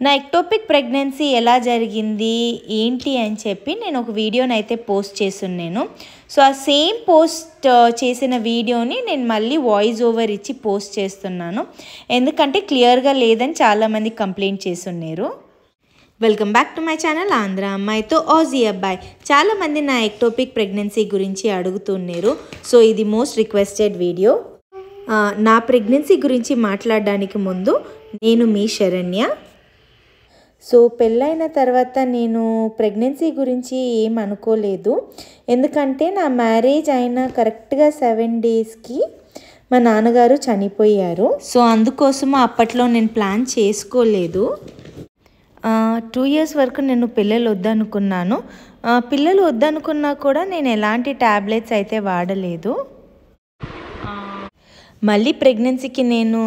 నా ectopic pregnancy ఎలా జరిగింది ఏంటి అని చెప్పి నేను ఒక వీడియోని అయితే పోస్ట్ చేస్తున్నాను. సో ఆ సేమ్ పోస్ట్ చేసిన వీడియోని నేను మళ్ళీ వాయిస్ ఓవర్ ఇచ్చి పోస్ట్ చేస్తున్నాను, ఎందుకంటే క్లియర్గా లేదని చాలామంది కంప్లైంట్ చేస్తున్నారు. Welcome back to my channel Andhra అమ్మాయితో ఆజీ అబ్బాయి. చాలామంది నా ఎక్టోపిక్ ప్రెగ్నెన్సీ గురించి అడుగుతున్నారు. సో ఇది మోస్ట్ రిక్వెస్టెడ్ వీడియో. నా ప్రెగ్నెన్సీ గురించి మాట్లాడడానికి ముందు నేను మీ శరణ్య. సో పెళ్ళైన తర్వాత నేను ప్రెగ్నెన్సీ గురించి ఏం అనుకోలేదు, ఎందుకంటే నా మ్యారేజ్ అయిన కరెక్ట్గా 7 డేస్కి మా నాన్నగారు చనిపోయారు. సో అందుకోసం అప్పట్లో నేను ప్లాన్ చేసుకోలేదు. 2 years వరకు నేను పిల్లలు వద్దనుకున్నాను. పిల్లలు వద్దనుకున్నా కూడా నేను ఎలాంటి ట్యాబ్లెట్స్ అయితే వాడలేదు. మళ్ళీ ప్రెగ్నెన్సీకి నేను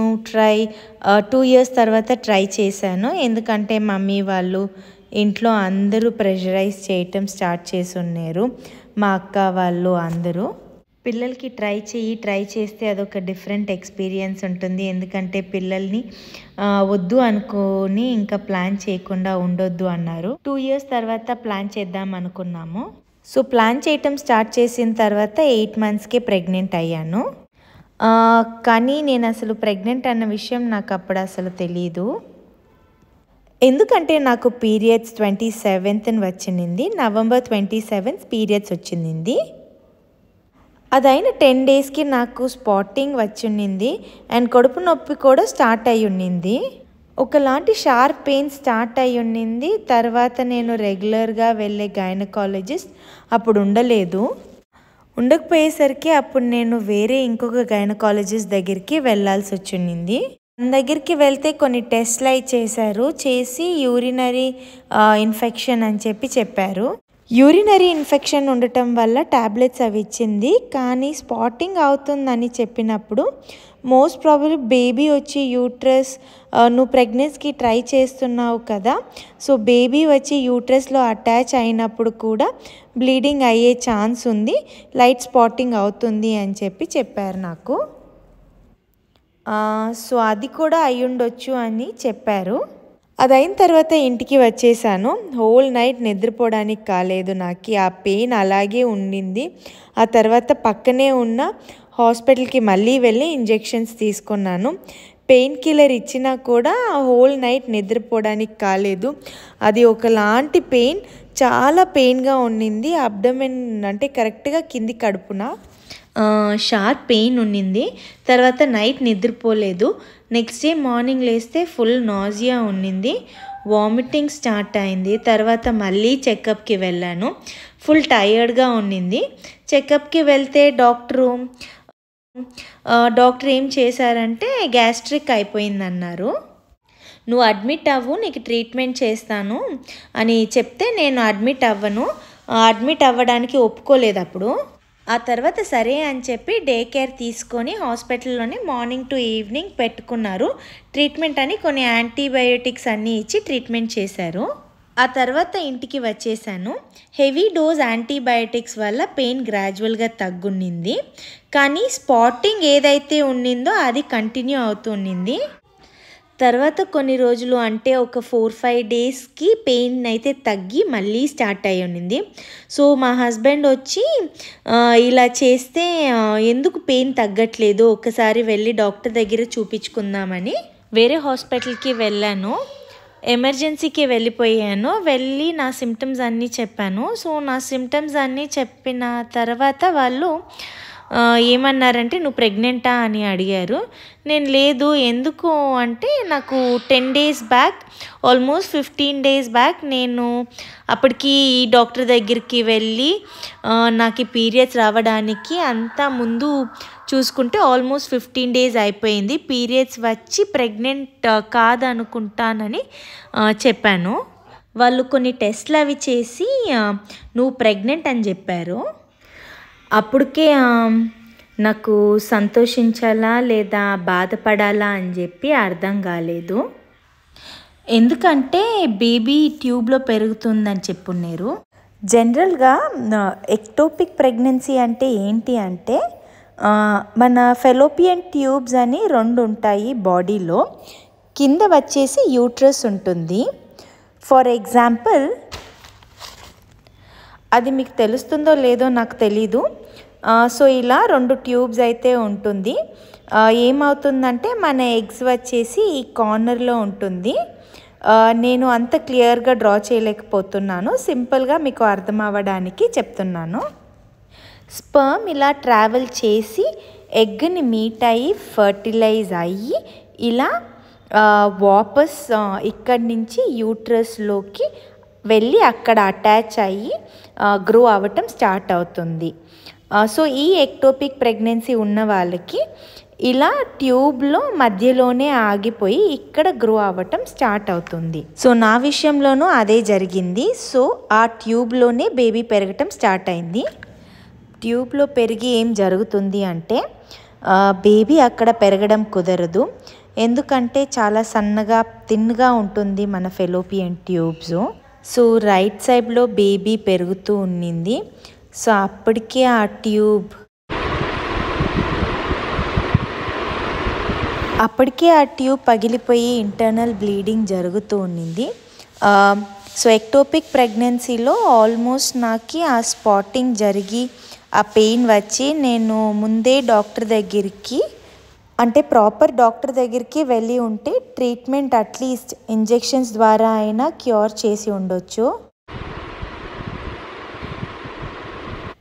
2 years తర్వాత ట్రై చేశాను, ఎందుకంటే మమ్మీ వాళ్ళు ఇంట్లో అందరూ ప్రెషరైజ్ చేయటం స్టార్ట్ చేసి ఉన్నారు. మా అక్క వాళ్ళు అందరూ పిల్లలకి ట్రై చేస్తే అదొక డిఫరెంట్ ఎక్స్పీరియన్స్ ఉంటుంది, ఎందుకంటే పిల్లల్ని వద్దు అనుకొని ఇంకా ప్లాన్ చేయకుండా ఉండొద్దు అన్నారు. 2 years తర్వాత ప్లాన్ చేద్దాం అనుకున్నాము. సో ప్లాన్ చేయటం స్టార్ట్ చేసిన తర్వాత 8 monthsకే ప్రెగ్నెంట్ అయ్యాను. కానీ నేను అసలు ప్రెగ్నెంట్ అన్న విషయం నాకు అప్పుడు అసలు తెలీదు, ఎందుకంటే నాకు పీరియడ్స్ 27th వచ్చింది. November 27th పీరియడ్స్ వచ్చింది. అదైన 10 daysకి నాకు స్పాటింగ్ వచ్చింది అండ్ కడుపు నొప్పి కూడా స్టార్ట్ అయ్యి ఉన్నింది. ఒకలాంటి షార్ప్ పెయిన్ స్టార్ట్ అయ్యి ఉన్నింది. తర్వాత నేను రెగ్యులర్గా వెళ్ళే గైనకాలజిస్ట్ అప్పుడు ఉండకపోయేసరికి అప్పుడు నేను వేరే ఇంకొక గైనకాలజిస్ట్ దగ్గరికి వెళ్ళాల్సి వచ్చింది. తన దగ్గరికి వెళ్తే కొన్ని టెస్ట్లు అయి చేసి యూరినరీ ఇన్ఫెక్షన్ అని చెప్పారు. యూరినరీ ఇన్ఫెక్షన్ ఉండటం వల్ల ట్యాబ్లెట్స్ అవి ఇచ్చింది, కానీ స్పాటింగ్ అవుతుందని చెప్పినప్పుడు మోస్ట్ ప్రాబబ్లీ బేబీ వచ్చి యూట్రస్, నువ్వు ప్రెగ్నెన్సీకి ట్రై చేస్తున్నావు కదా, సో బేబీ వచ్చి యూట్రస్లో అటాచ్ అయినప్పుడు కూడా బ్లీడింగ్ అయ్యే ఛాన్స్ ఉంది, లైట్ స్పాటింగ్ అవుతుంది అని చెప్పారు నాకు. సో అది కూడా అయ్యుండొచ్చు అని చెప్పారు. అదైన తర్వాత ఇంటికి వచ్చేసాను. హోల్ నైట్ నిద్రపోవడానికి కాలేదు, నాకు ఆ పెయిన్ అలాగే ఉండింది. ఆ తర్వాత పక్కనే ఉన్న హాస్పిటల్కి మళ్ళీ వెళ్ళి ఇంజెక్షన్స్ తీసుకున్నాను. పెయిన్ కిల్లర్ ఇచ్చినా కూడా హోల్ నైట్ నిద్రపోవడానికి కాలేదు. అది ఒకలాంటి పెయిన్, చాలా పెయిన్గా ఉండింది. అబ్డమెన్ అంటే కరెక్ట్గా కింది కడుపున షార్ప్ పెయిన్ ఉన్నింది. తర్వాత నైట్ నిద్రపోలేదు. నెక్స్ట్ డే మార్నింగ్ లేస్తే ఫుల్ నాజియా ఉన్నింది, వామిటింగ్ స్టార్ట్ అయింది. తర్వాత మళ్ళీ చెకప్కి వెళ్ళాను. ఫుల్ టైర్డ్గా ఉన్నింది. చెకప్కి వెళ్తే డాక్టర్ ఏం చేశారంటే గ్యాస్ట్రిక్ అయిపోయిందన్నారు. నువ్వు అడ్మిట్ అవ్వు, నీకు ట్రీట్మెంట్ చేస్తాను అని చెప్తే నేను అడ్మిట్ అవ్వడానికి ఒప్పుకోలేదు అప్పుడు. ఆ తర్వాత సరే అని చెప్పి డే కేర్ తీసుకొని హాస్పిటల్లోనే మార్నింగ్ టు ఈవినింగ్ పెట్టుకున్నారు. ట్రీట్మెంట్ అని కొన్ని యాంటీబయోటిక్స్ అన్నీ ఇచ్చి ట్రీట్మెంట్ చేశారు. ఆ తర్వాత ఇంటికి వచ్చేసాను. హెవీ డోస్ యాంటీబయోటిక్స్ వల్ల పెయిన్ గ్రాడ్యువల్గా తగ్గునింది, కానీ స్పాటింగ్ ఏదైతే ఉన్నిందో అది కంటిన్యూ అవుతున్నింది. తర్వాత కొన్ని రోజులు అంటే ఒక 4-5 డేస్కి పెయిన్ అయితే తగ్గి మళ్ళీ స్టార్ట్ అయ్యి ఉన్నింది. సో మా హస్బెండ్ వచ్చి ఇలా చేస్తే ఎందుకు పెయిన్ తగ్గట్లేదు, ఒకసారి వెళ్ళి డాక్టర్ దగ్గర చూపించుకుందామని వేరే హాస్పిటల్కి వెళ్ళాను. ఎమర్జెన్సీకి వెళ్ళి నా సిమ్టమ్స్ అన్నీ చెప్పాను. సో నా సిమ్టమ్స్ అన్నీ చెప్పిన తర్వాత వాళ్ళు ఏమన్నారంటే నువ్వు ప్రెగ్నెంటా అని అడిగారు. నేను లేదు, ఎందుకు అంటే నాకు 10 days back, almost 15 days back నేను అప్పటికి ఈ డాక్టర్ దగ్గరికి వెళ్ళి నాకు పీరియడ్స్ రావడానికి అంతా ముందు చూసుకుంటే ఆల్మోస్ట్ 15 days అయిపోయింది, పీరియడ్స్ వచ్చి ప్రెగ్నెంట్ కాదనుకుంటానని చెప్పాను. వాళ్ళు కొన్ని టెస్ట్లు అవి చేసి నువ్వు ప్రెగ్నెంట్ అని చెప్పారు. అప్పటికే నాకు సంతోషించాలా లేదా బాధపడాలా అని చెప్పి అర్థం కాలేదు, ఎందుకంటే బేబీ ట్యూబ్లో పెరుగుతుందని చెప్పున్నారు. జనరల్గా ఎక్టోపిక్ ప్రెగ్నెన్సీ అంటే ఏంటి అంటే మన ఫెలోపియన్ ట్యూబ్స్ అని 2 ఉంటాయి బాడీలో. కింద వచ్చేసి యూట్రస్ ఉంటుంది. ఫర్ ఎగ్జాంపుల్, అది మీకు తెలుస్తుందో లేదో నాకు తెలీదు. సో ఇలా 2 ట్యూబ్స్ అయితే ఉంటుంది. ఏమవుతుందంటే మన ఎగ్స్ వచ్చేసి ఈ కార్నర్లో ఉంటుంది. నేను అంత క్లియర్గా డ్రా చేయలేకపోతున్నాను, సింపుల్గా మీకు అర్థం అవ్వడానికి చెప్తున్నాను. స్పర్మ్ ఇలా ట్రావెల్ చేసి ఎగ్ని మీట్ అయ్యి ఫర్టిలైజ్ అయ్యి ఇలా వాపస్ ఇక్కడి నుంచి యూట్రస్లోకి వెళ్ళి అక్కడ అటాచ్ అయ్యి గ్రో అవ్వటం స్టార్ట్ అవుతుంది. సో ఈ ఎక్టోపిక్ ప్రెగ్నెన్సీ ఉన్న వాళ్ళకి ఇలా ట్యూబ్లో మధ్యలోనే ఆగిపోయి ఇక్కడ గ్రో అవ్వటం స్టార్ట్ అవుతుంది. సో నా విషయంలోనూ అదే జరిగింది. సో ఆ ట్యూబ్లోనే బేబీ పెరగటం స్టార్ట్ అయింది. ట్యూబ్లో పెరిగి ఏం జరుగుతుంది అంటే బేబీ అక్కడ పెరగడం కుదరదు. ఎందుకంటే చాలా సన్నగా థిన్గా ఉంటుంది మన ఫెలోపియన్ ట్యూబ్స్. సో రైట్ సైడ్లో బేబీ పెరుగుతూ ఉన్నింది. సో అప్పటికే ఆ ట్యూబ్ పగిలిపోయి ఇంటర్నల్ బ్లీడింగ్ జరుగుతూ ఉన్నింది. సో ఎక్టోపిక్ ప్రెగ్నెన్సీలో ఆల్మోస్ట్ నాకు ఆ స్పాటింగ్ జరిగి ఆ పెయిన్ వచ్చి నేను ముందే డాక్టర్ దగ్గరికి, అంటే ప్రాపర్ డాక్టర్ దగ్గరికి వెళ్ళి ఉంటే ట్రీట్మెంట్ అట్లీస్ట్ ఇంజెక్షన్స్ ద్వారా అయినా క్యూర్ చేసి ఉండొచ్చు.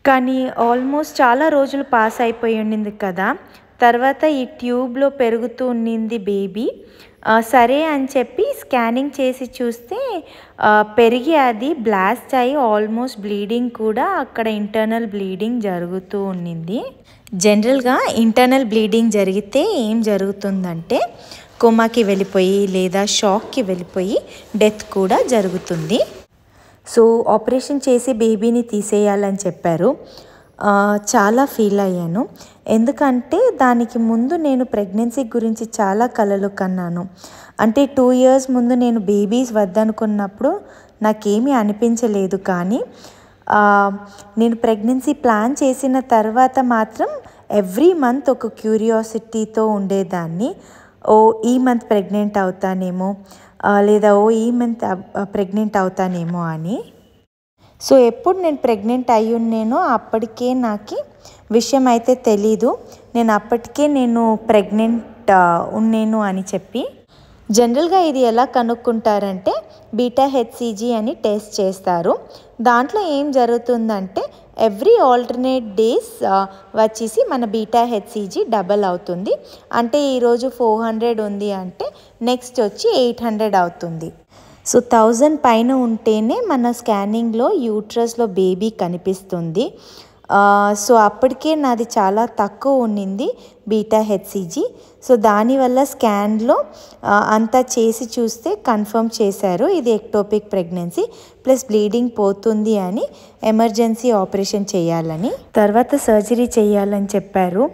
కానీ ఆల్మోస్ట్ చాలా రోజులు పాస్ అయిపోయి ఉండింది కదా. తర్వాత ఈ ట్యూబ్లో పెరుగుతూ ఉన్నింది బేబీ. సరే అని చెప్పి స్కానింగ్ చేసి చూస్తే పెరిగి అది బ్లాస్ట్ అయ్యి ఆల్మోస్ట్ బ్లీడింగ్ కూడా అక్కడ ఇంటర్నల్ బ్లీడింగ్ జరుగుతూ ఉన్నింది. జనరల్గా ఇంటర్నల్ బ్లీడింగ్ జరిగితే ఏం జరుగుతుందంటే కోమాకి వెళ్ళిపోయి లేదా షాక్కి వెళ్ళిపోయి డెత్ కూడా జరుగుతుంది. సో ఆపరేషన్ చేసి బేబీని తీసేయాలని చెప్పారు. చాలా ఫీల్ అయ్యాను, ఎందుకంటే దానికి ముందు నేను ప్రెగ్నెన్సీ గురించి చాలా కలలు కన్నాను. అంటే 2 years ముందు నేను బేబీస్ వద్దనుకున్నప్పుడు నాకేమీ అనిపించలేదు. కానీ నేను ప్రెగ్నెన్సీ ప్లాన్ చేసిన తర్వాత మాత్రం ఎవ్రీ మంత్ ఒక క్యూరియాసిటీతో ఉండేదాన్ని. ఈ మంత్ ప్రెగ్నెంట్ అవుతానేమో, లేదా ఈ మంత్ ప్రెగ్నెంట్ అవుతానేమో అని. సో ఎప్పుడు నేను ప్రెగ్నెంట్ అయ్యి ఉన్నానో అప్పటికే నాకు విషయం అయితే తెలీదు. అప్పటికే నేను ప్రెగ్నెంట్ ఉన్నాను అని చెప్పి. జనరల్గా ఇది ఎలా కనుక్కుంటారంటే బీటా హెచ్సిజీ అని టెస్ట్ చేస్తారు. దాంట్లో ఏం జరుగుతుందంటే ఎవ్రీ ఆల్టర్నేట్ డేస్ వచ్చేసి మన బీటా హెచ్సిజీ డబల్ అవుతుంది. అంటే ఈరోజు 400 ఉంది అంటే నెక్స్ట్ వచ్చి 800 అవుతుంది. సో 1000 పైన ఉంటేనే మన స్కానింగ్లో యూట్రస్లో బేబీ కనిపిస్తుంది. సో అప్పటికే నాది చాలా తక్కువ ఉన్నింది బీటా హెచ్సిజీ. సో దానివల్ల స్కాన్లో అంతా చేసి చూస్తే కన్ఫర్మ్ చేశారు ఇది ఎక్టోపిక్ ప్రెగ్నెన్సీ ప్లస్ బ్లీడింగ్ పోతుంది అని, ఎమర్జెన్సీ ఆపరేషన్ చేయాలని. తర్వాత సర్జరీ చేయాలని చెప్పారు.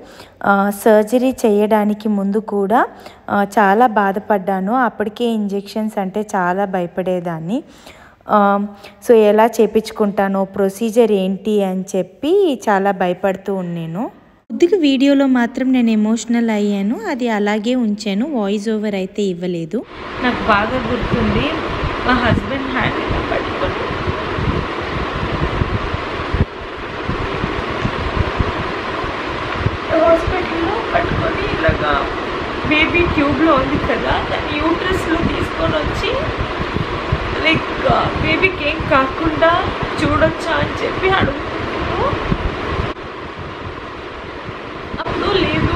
సర్జరీ చేయడానికి ముందు కూడా చాలా బాధపడ్డాను. అప్పటికే ఇంజెక్షన్స్ అంటే చాలా భయపడేదాన్ని. సో ఎలా చేపించుకుంటానో, ప్రొసీజర్ ఏంటి అని చెప్పి చాలా భయపడుతూ ఉన్నాను. కొద్దిగా వీడియోలో మాత్రం నేను ఎమోషనల్ అయ్యాను, అది అలాగే ఉంచాను, వాయిస్ ఓవర్ అయితే ఇవ్వలేదు. నాకు బాగా గుర్తుంది, మా హస్బెండ్ హ్యాండ్ ఇలా పట్టుకొని హాస్పిటల్లో పట్టుకొని ఇలాగా బేబీ ట్యూబ్లో ఉంది కదా, దాన్ని యూట్రస్లో తీసుకొని వచ్చి లైక్ బేబీకి ఏం కాకుండా చూడొచ్చా అని చెప్పి అడుగుతున్నాను. అప్పుడు లేదు,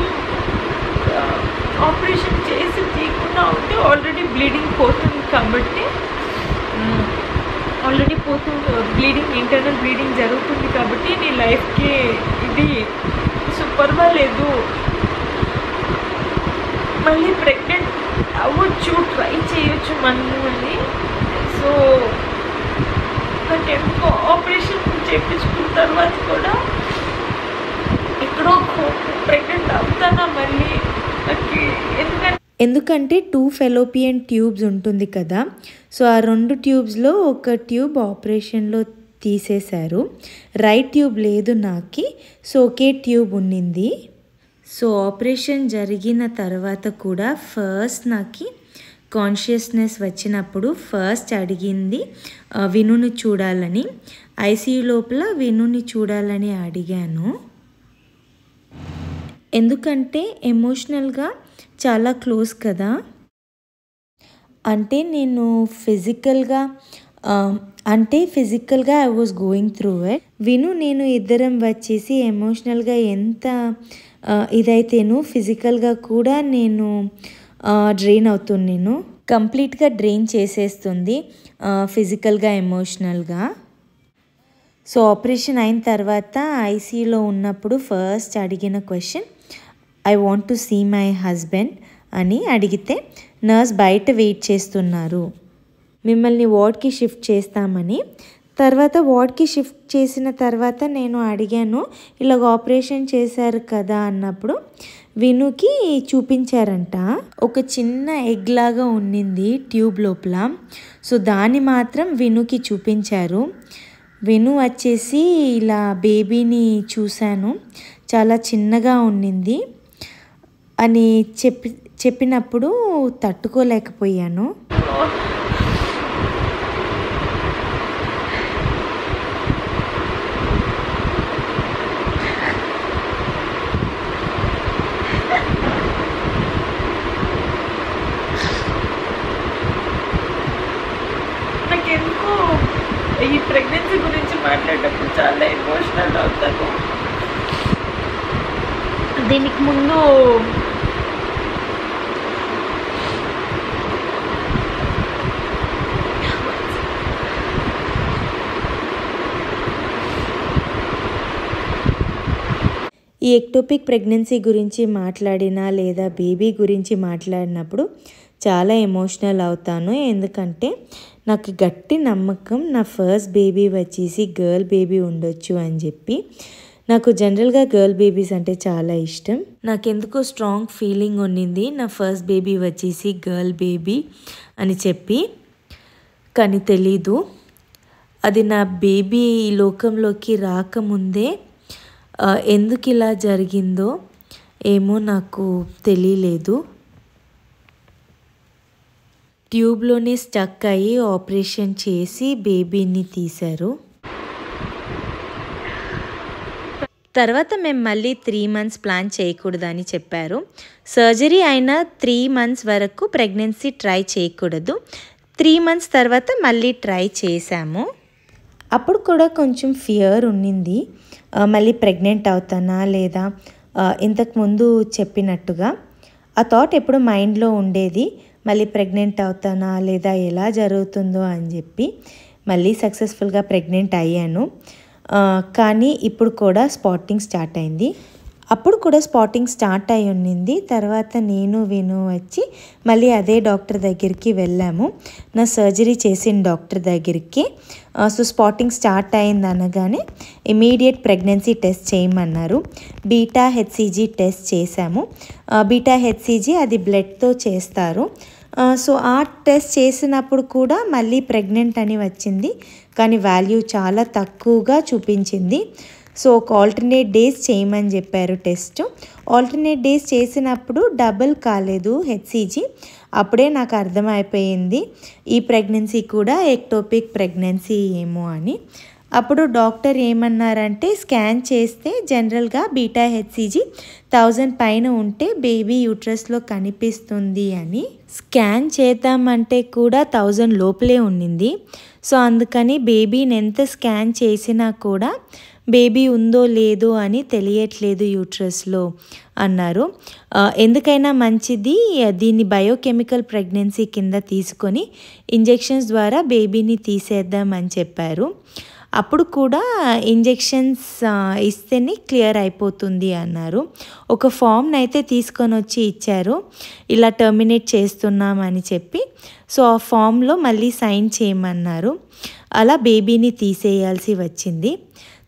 ఆపరేషన్ చేసి తీయకుండా ఉంటే ఆల్రెడీ బ్లీడింగ్ పోతుంది కాబట్టి బ్లీడింగ్ ఇంటర్నల్ బ్లీడింగ్ జరుగుతుంది కాబట్టి నీ లైఫ్కి ఇది పర్వాలేదు, మళ్ళీ ప్రెగ్నెంట్ అవ్వచ్చు, ట్రై చేయొచ్చు మనము అని. సో నాకెందుకో ఆపరేషన్ చేయించుకున్న తర్వాత కూడా ఎక్కడో ప్రెగ్నెంట్ అవుతానా మళ్ళీ నాకు. ఎందుకంటే 2 ఫెలోపియన్ ట్యూబ్స్ ఉంటుంది కదా. సో ఆ 2 ట్యూబ్స్లో ఒక ట్యూబ్ ఆపరేషన్లో తీసేశారు, రైట్ ట్యూబ్ లేదు నాకు. సో ఒకే ట్యూబ్ ఉన్నింది. సో ఆపరేషన్ జరిగిన తర్వాత కూడా ఫస్ట్ నాకు కాన్షియస్నెస్ వచ్చినప్పుడు ఫస్ట్ అడిగింది వినుని చూడాలని. ఐసీయూ లోపల వినుని చూడాలని అడిగాను. ఎందుకంటే ఎమోషనల్గా చాలా క్లోజ్ కదా. అంటే నేను ఫిజికల్గా I was going through it. విను నేను ఇద్దరం వచ్చేసి ఎమోషనల్గా ఎంత ఇదైతేను ఫిజికల్గా కూడా నేను డ్రైన్ అవుతున్నాను. కంప్లీట్గా డ్రైన్ చేసేస్తుంది ఫిజికల్గా ఎమోషనల్గా. సో ఆపరేషన్ అయిన తర్వాత ఐసీయూలో ఉన్నప్పుడు ఫస్ట్ అడిగిన question I want to see my husband అని అడిగితే నర్స్ బయట వెయిట్ చేస్తున్నారు, మిమ్మల్ని వార్డ్కి షిఫ్ట్ చేస్తామని. తర్వాత వార్డ్కి షిఫ్ట్ చేసిన తర్వాత నేను అడిగాను ఇలాగ ఆపరేషన్ చేశారు కదా అన్నప్పుడు వినుకి చూపించారంట. ఒక చిన్న ఎగ్ లాగా ఉన్నింది ట్యూబ్ లోపల. సో దాన్ని మాత్రం వినుకి చూపించారు. విను వచ్చేసి ఇలా బేబీని చూశాను, చాలా చిన్నగా ఉన్నింది అని చెప్పినప్పుడు తట్టుకోలేకపోయాను. నాకెందుకో ఈ ప్రెగ్నెన్సీ గురించి మాట్లాడేటప్పుడు చాలా ఎమోషనల్ అవుతాను. దీనికి ముందు ఈ ఎక్టోపిక్ ప్రెగ్నెన్సీ గురించి మాట్లాడినా లేదా బేబీ గురించి మాట్లాడినప్పుడు చాలా ఎమోషనల్ అవుతాను. ఎందుకంటే నాకు గట్టి నమ్మకం నా ఫస్ట్ బేబీ వచ్చేసి గర్ల్ బేబీ ఉండొచ్చు అని చెప్పి. నాకు జనరల్గా గర్ల్ బేబీస్ అంటే చాలా ఇష్టం. నాకెందుకో స్ట్రాంగ్ ఫీలింగ్ ఉన్నింది నా ఫస్ట్ బేబీ వచ్చేసి గర్ల్ బేబీ అని చెప్పి. కానీ తెలీదు, అది నా బేబీ ఈ లోకంలోకి రాకముందే ఎందుకు ఇలా జరిగిందో ఏమో నాకు తెలియలేదు. ట్యూబ్లోనే స్టక్ అయ్యి ఆపరేషన్ చేసి బేబీని తీశారు. తర్వాత మేము మళ్ళీ 3 months ప్లాన్ చేయకూడదని చెప్పారు. సర్జరీ అయిన 3 months వరకు ప్రెగ్నెన్సీ ట్రై చేయకూడదు. 3 months తర్వాత మళ్ళీ ట్రై చేశాము. అప్పుడు కూడా కొంచెం ఫియర్ ఉన్నింది, మళ్ళీ ప్రెగ్నెంట్ అవుతానా లేదా ఇంతకుముందు చెప్పినట్టుగా. ఆ థాట్ ఎప్పుడు మైండ్లో ఉండేది, మళ్ళీ ప్రెగ్నెంట్ అవుతానా లేదా ఎలా జరుగుతుందో అని చెప్పి. మళ్ళీ సక్సెస్ఫుల్గా ప్రెగ్నెంట్ అయ్యాను. కానీ ఇప్పుడు కూడా స్పాటింగ్ స్టార్ట్ అయింది. అప్పుడు కూడా స్పాటింగ్ స్టార్ట్ అయి ఉన్నింది. తర్వాత నేను విను వచ్చి మళ్ళీ అదే డాక్టర్ దగ్గరికి వెళ్ళాము, నా సర్జరీ చేసిన డాక్టర్ దగ్గరికి. సో స్పాటింగ్ స్టార్ట్ అయింది అనగానే ఇమీడియట్ ప్రెగ్నెన్సీ టెస్ట్ చేయమన్నారు. బీటా హెచ్సిజీ టెస్ట్ చేశాము. బీటా హెచ్సిజీ అది బ్లడ్తో చేస్తారు. సో ఆ టెస్ట్ చేసినప్పుడు కూడా మళ్ళీ ప్రెగ్నెంట్ అని వచ్చింది, కానీ వాల్యూ చాలా తక్కువగా చూపించింది. సో ఒక ఆల్టర్నేట్ డేస్ చేయమని చెప్పారు టెస్ట్. ఆల్టర్నేట్ డేస్ చేసినప్పుడు డబుల్ కాలేదు హెచ్సిజీ. అప్పుడే నాకు అర్థమైపోయింది ఈ ప్రెగ్నెన్సీ కూడా ఎక్టోపిక్ ప్రెగ్నెన్సీ ఏమో అని. అప్పుడు డాక్టర్ ఏమన్నారంటే స్కాన్ చేస్తే జనరల్గా బీటా హెచ్సిజీ 1000 పైన ఉంటే బేబీ యూట్రస్లో కనిపిస్తుంది అని. స్కాన్ చేద్దామంటే కూడా 1000 లోపలే ఉన్నింది. సో అందుకని బేబీని ఎంత స్కాన్ చేసినా కూడా బేబీ ఉందో లేదో అని తెలియట్లేదు యూట్రస్లో అన్నారు. ఎందుకైనా మంచిది దీన్ని బయోకెమికల్ ప్రెగ్నెన్సీ కింద తీసుకొని ఇంజెక్షన్స్ ద్వారా బేబీని తీసేద్దామని చెప్పారు. అప్పుడు కూడా ఇంజెక్షన్స్ ఇస్తేనే క్లియర్ అయిపోతుంది అన్నారు. ఒక ఫామ్ని అయితే తీసుకొని వచ్చి ఇచ్చారు, ఇలా టర్మినేట్ చేస్తున్నామని చెప్పి. సో ఆ ఫామ్లో మళ్ళీ సైన్ చేయమన్నారు. అలా బేబీని తీసేయాల్సి వచ్చింది.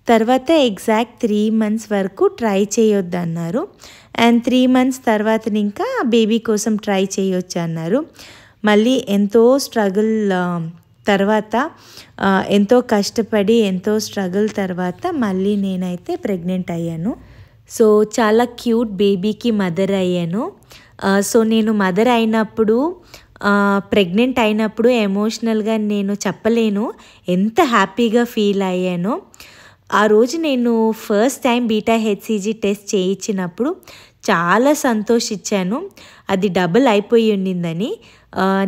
తర్వాత ఎగ్జాక్ట్ 3 months వరకు ట్రై చేయొద్దు అన్నారు. అండ్ 3 months తర్వాత ఇంకా బేబీ కోసం ట్రై చేయొచ్చు అన్నారు. మళ్ళీ ఎంతో స్ట్రగుల్ తర్వాత, ఎంతో కష్టపడి ఎంతో స్ట్రగుల్ తర్వాత మళ్ళీ నేనైతే ప్రెగ్నెంట్ అయ్యాను. సో చాలా క్యూట్ బేబీకి మదర్ అయ్యాను. సో నేను మదర్ అయినప్పుడు ప్రెగ్నెంట్ అయినప్పుడు ఎమోషనల్గా నేను చెప్పలేను ఎంత హ్యాపీగా ఫీల్ అయ్యానో. ఆ రోజు నేను first time beta HCG test చేయించినప్పుడు చాలా సంతోషించాను. అది డబుల్ అయిపోయి ఉండిందని.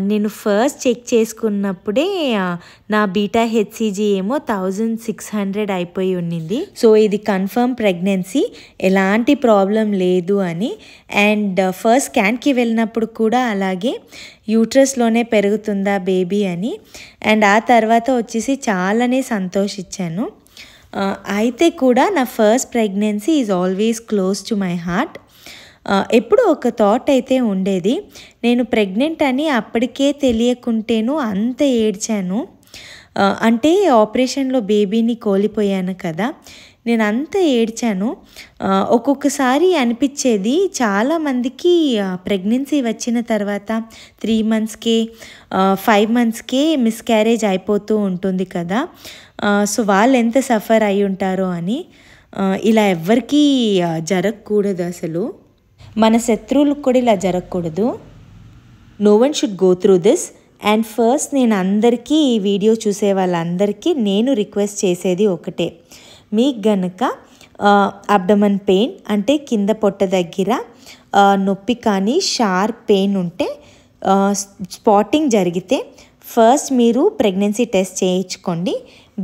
నేను ఫస్ట్ చెక్ చేసుకున్నప్పుడే నా బీటా హెచ్సిజీ ఏమో 1600 అయిపోయి ఉండింది. సో ఇది కన్ఫర్మ్ ప్రెగ్నెన్సీ, ఎలాంటి ప్రాబ్లం లేదు అని. అండ్ ఫస్ట్ స్కాన్కి వెళ్ళినప్పుడు కూడా అలాగే యూట్రస్లోనే పెరుగుతుందా బేబీ అని. అండ్ ఆ తర్వాత వచ్చేసి చాలానే సంతోషించాను. అయితే కూడా నా first pregnancy is always close to my heart. ఎప్పుడు ఒక థాట్ అయితే ఉండేది, నేను ప్రెగ్నెంట్ అని అప్పటికే తెలియకుంటేను అంత ఏడ్చాను. అంటే ఆపరేషన్లో బేబీని కోల్పోయాను కదా, నేను అంత ఏడ్చాను. ఒక్కొక్కసారి అనిపించేది చాలామందికి ప్రెగ్నెన్సీ వచ్చిన తర్వాత 3 మంత్స్కే 5 మంత్స్కే మిస్క్యారేజ్ అయిపోతూ ఉంటుంది కదా. సో వాళ్ళు ఎంత సఫర్ అయి ఉంటారో అని. ఇలా ఎవ్వరికీ జరగకూడదు, అసలు మన శత్రువులకు కూడా ఇలా జరగకూడదు. No one should go through this. And first నేను అందరికీ ఈ వీడియో చూసే వాళ్ళందరికీ నేను రిక్వెస్ట్ చేసేది ఒకటే, మీకు గనక అబ్డమన్ పెయిన్ అంటే కింద పొట్ట దగ్గర నొప్పి కానీ షార్ప్ పెయిన్ ఉంటే, స్పాటింగ్ జరిగితే ఫస్ట్ మీరు ప్రెగ్నెన్సీ టెస్ట్ చేయించుకోండి.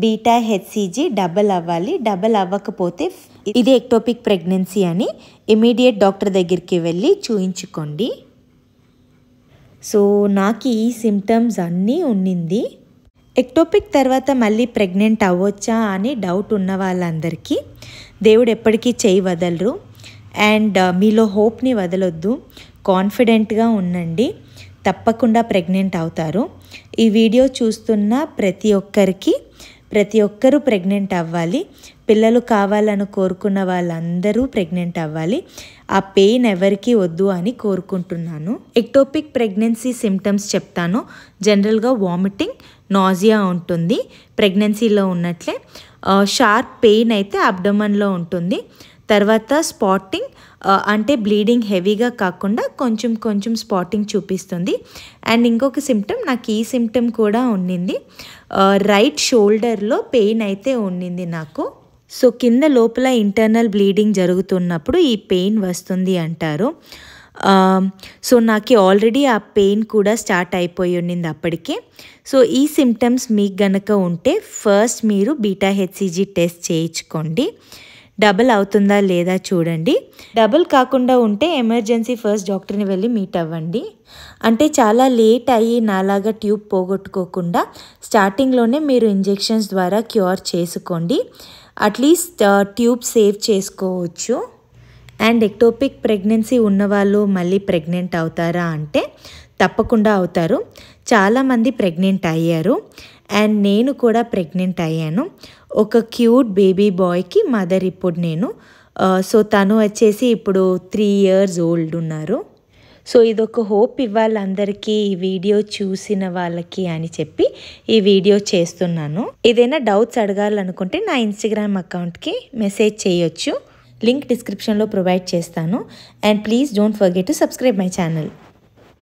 బీటా హెచ్సిజీ డబల్ అవ్వాలి. డబల్ అవ్వకపోతే ఇది ఎక్టోపిక్ ప్రెగ్నెన్సీ అని ఇమీడియట్ డాక్టర్ దగ్గరికి వెళ్ళి చూయించుకోండి. సో నాకు ఈ సిమ్టమ్స్ అన్నీ ఉండింది. ఎక్టోపిక్ తర్వాత మళ్ళీ ప్రెగ్నెంట్ అవ్వచ్చా అని డౌట్ ఉన్న వాళ్ళందరికీ దేవుడు ఎప్పటికీ చేయి వదలరు. అండ్ మీలో హోప్ని వదలొద్దు, కాన్ఫిడెంట్గా ఉండండి, తప్పకుండా ప్రెగ్నెంట్ అవుతారు. ఈ వీడియో చూస్తున్న ప్రతి ఒక్కరూ ప్రెగ్నెంట్ అవ్వాలి. పిల్లలు కావాలని కోరుకున్న వాళ్ళందరూ ప్రెగ్నెంట్ అవ్వాలి. ఆ పెయిన్ ఎవరికీ వద్దు అని కోరుకుంటున్నాను. ఎక్టోపిక్ ప్రెగ్నెన్సీ సిమ్టమ్స్ చెప్తాను. జనరల్గా వామిటింగ్, నాజియా ఉంటుంది ప్రెగ్నెన్సీలో ఉన్నట్లే. షార్ప్ పెయిన్ అయితే అబ్డమన్లో ఉంటుంది. తర్వాత స్పాటింగ్ అంటే బ్లీడింగ్ హెవీగా కాకుండా కొంచెం కొంచెం స్పాటింగ్ చూపిస్తుంది. అండ్ ఇంకొక సిమ్టమ్, నాకు ఈ సిమ్టమ్ కూడా ఉండింది, రైట్ షోల్డర్లో పెయిన్ అయితే ఉండింది నాకు. సో కింద లోపల ఇంటర్నల్ బ్లీడింగ్ జరుగుతున్నప్పుడు ఈ పెయిన్ వస్తుంది అంటారు. సో నాకు ఆల్రెడీ ఆ పెయిన్ కూడా స్టార్ట్ అయిపోయి ఉండింది అప్పటికే. సో ఈ సిమ్టమ్స్ మీకు గనక ఉంటే ఫస్ట్ మీరు బీటా హెచ్సిజీ టెస్ట్ చేయించుకోండి. డబుల్ అవుతుందా లేదా చూడండి. డబుల్ కాకుండా ఉంటే ఎమర్జెన్సీ ఫస్ట్ డాక్టర్ని వెళ్ళి మీట్ అవ్వండి. అంటే చాలా లేట్ అయ్యి నాలాగా ట్యూబ్ పోగొట్టుకోకుండా స్టార్టింగ్లోనే మీరు ఇంజెక్షన్స్ ద్వారా క్యూర్ చేసుకోండి. అట్లీస్ట్ ట్యూబ్ సేవ్ చేసుకోవచ్చు. అండ్ ఎక్టోపిక్ ప్రెగ్నెన్సీ ఉన్నవాళ్ళు మళ్ళీ ప్రెగ్నెంట్ అవుతారా అంటే తప్పకుండా అవుతారు. చాలామంది ప్రెగ్నెంట్ అయ్యారు. అండ్ నేను కూడా ప్రెగ్నెంట్ అయ్యాను. ఒక క్యూట్ బేబీ బాయ్కి మదర్ ఇప్పుడు నేను. సో తను వచ్చేసి ఇప్పుడు 3 years ఓల్డ్ ఉన్నారు. సో ఇదొక హోప్ ఇవ్వాలి అందరికీ, ఈ వీడియో చూసిన వాళ్ళకి అని చెప్పి ఈ వీడియో చేస్తున్నాను. ఏదైనా డౌట్స్ అడగాలనుకుంటే నా ఇన్స్టాగ్రామ్ అకౌంట్కి మెసేజ్ చేయొచ్చు. లింక్ డిస్క్రిప్షన్లో ప్రొవైడ్ చేస్తాను. And please don't forget to subscribe my channel.